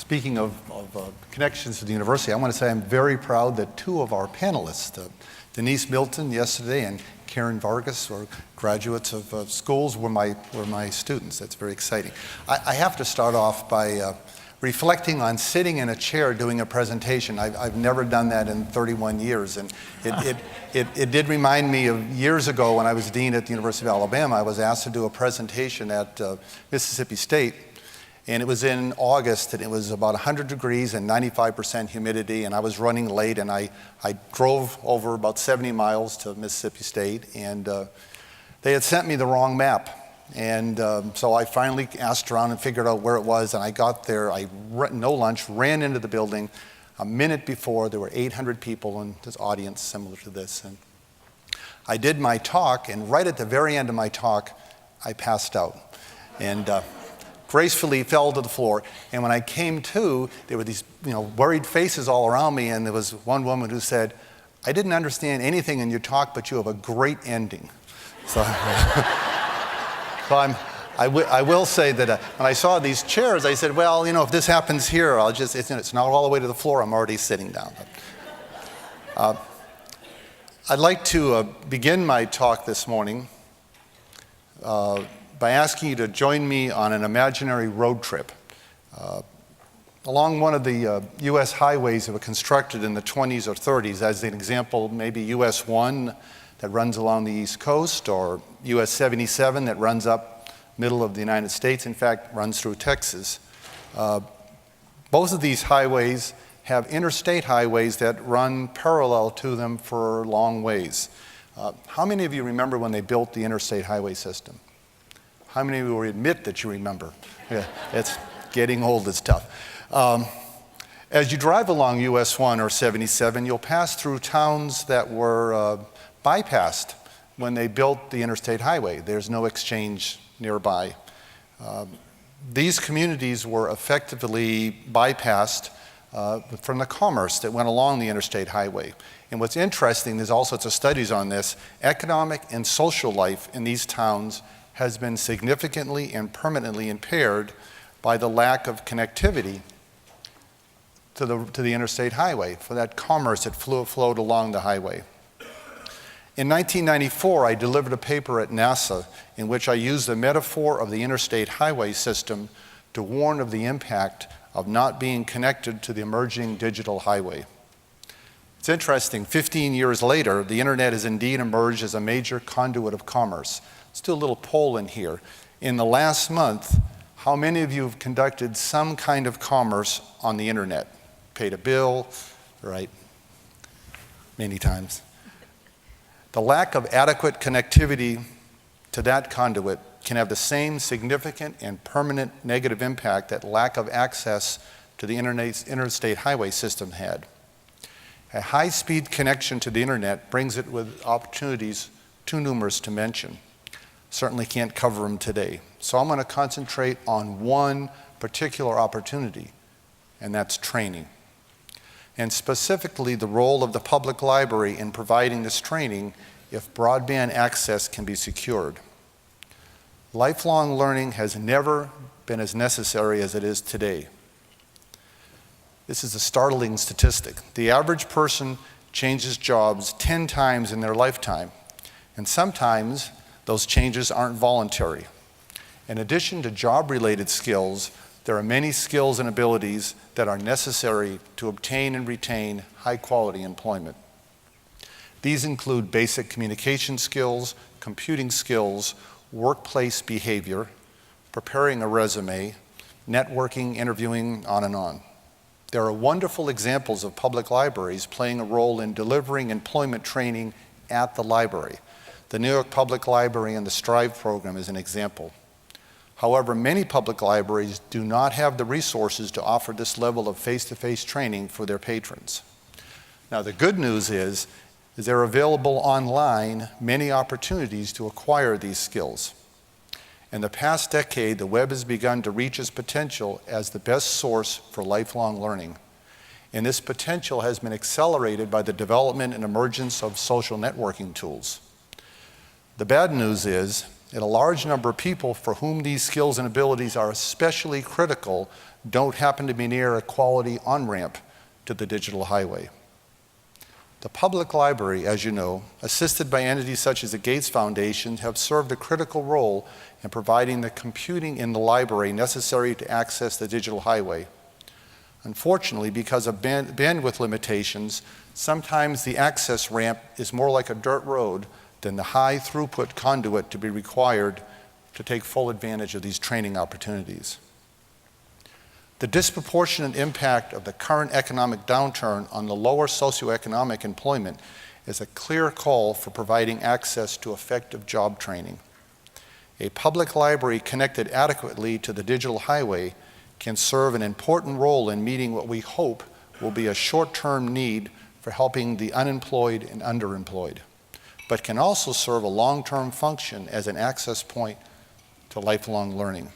Speaking of connections to the university, I want to say I'm very proud that two of our panelists, Denise Milton yesterday and Karen Vargas, were graduates of schools, were my students. That's very exciting. I have to start off by reflecting on sitting in a chair doing a presentation. I've never done that in 31 years, and it did remind me of years ago when I was dean at the University of Alabama. I was asked to do a presentation at Mississippi State, and it was in August, and it was about 100 degrees and 95% humidity, and I was running late, and I drove over about 70 miles to Mississippi State, and they had sent me the wrong map. And so I finally asked around and figured out where it was, and I got there, no lunch, ran into the building. A minute before, there were 800 people in this audience similar to this. And I did my talk, and right at the very end of my talk, I passed out. And gracefully fell to the floor. And when I came to, there were these worried faces all around me, and there was one woman who said, "I didn't understand anything in your talk, but you have a great ending." So, I will say that when I saw these chairs, I said, well, if this happens here, it's not all the way to the floor, I'm already sitting down. I'd like to begin my talk this morning by asking you to join me on an imaginary road trip along one of the U.S. highways that were constructed in the 20s or 30s. As an example, maybe US 1 that runs along the East Coast, or US 77 that runs up middle of the United States, in fact, runs through Texas. Both of these highways have interstate highways that run parallel to them for long ways. How many of you remember when they built the interstate highway system? How many of you will admit that you remember? Yeah, it's getting old, it's tough. As you drive along US 1 or 77, you'll pass through towns that were bypassed when they built the interstate highway. There's no exchange nearby. These communities were effectively bypassed from the commerce that went along the interstate highway. And what's interesting, there's all sorts of studies on this, economic and social life in these towns has been significantly and permanently impaired by the lack of connectivity to the interstate highway, for that commerce that flowed along the highway. In 1994, I delivered a paper at NASA in which I used the metaphor of the interstate highway system to warn of the impact of not being connected to the emerging digital highway. It's interesting, 15 years later, the internet has indeed emerged as a major conduit of commerce. Let's do a little poll in here. In the last month, how many of you have conducted some kind of commerce on the internet? Paid a bill, right? Many times. The lack of adequate connectivity to that conduit can have the same significant and permanent negative impact that lack of access to the interstate highway system had. A high-speed connection to the internet brings it with opportunities too numerous to mention. Certainly can't cover them today. So I'm going to concentrate on one particular opportunity, and that's training. And specifically the role of the public library in providing this training if broadband access can be secured. Lifelong learning has never been as necessary as it is today. This is a startling statistic. The average person changes jobs 10 times in their lifetime, and sometimes those changes aren't voluntary. In addition to job-related skills, there are many skills and abilities that are necessary to obtain and retain high-quality employment. These include basic communication skills, computing skills, workplace behavior, preparing a resume, networking, interviewing, on and on. There are wonderful examples of public libraries playing a role in delivering employment training at the library. The New York Public Library and the STRIVE program is an example. However, many public libraries do not have the resources to offer this level of face-to-face training for their patrons. Now, the good news is there are available online many opportunities to acquire these skills. In the past decade, the web has begun to reach its potential as the best source for lifelong learning. And this potential has been accelerated by the development and emergence of social networking tools. The bad news is And a large number of people for whom these skills and abilities are especially critical don't happen to be near a quality on-ramp to the digital highway. The public library, as you know, assisted by entities such as the Gates Foundation, have served a critical role in providing the computing in the library necessary to access the digital highway. Unfortunately, because of bandwidth limitations, sometimes the access ramp is more like a dirt road than the high throughput conduit to be required to take full advantage of these training opportunities. The disproportionate impact of the current economic downturn on the lower socioeconomic employment is a clear call for providing access to effective job training. A public library connected adequately to the digital highway can serve an important role in meeting what we hope will be a short-term need for helping the unemployed and underemployed, but can also serve a long-term function as an access point to lifelong learning.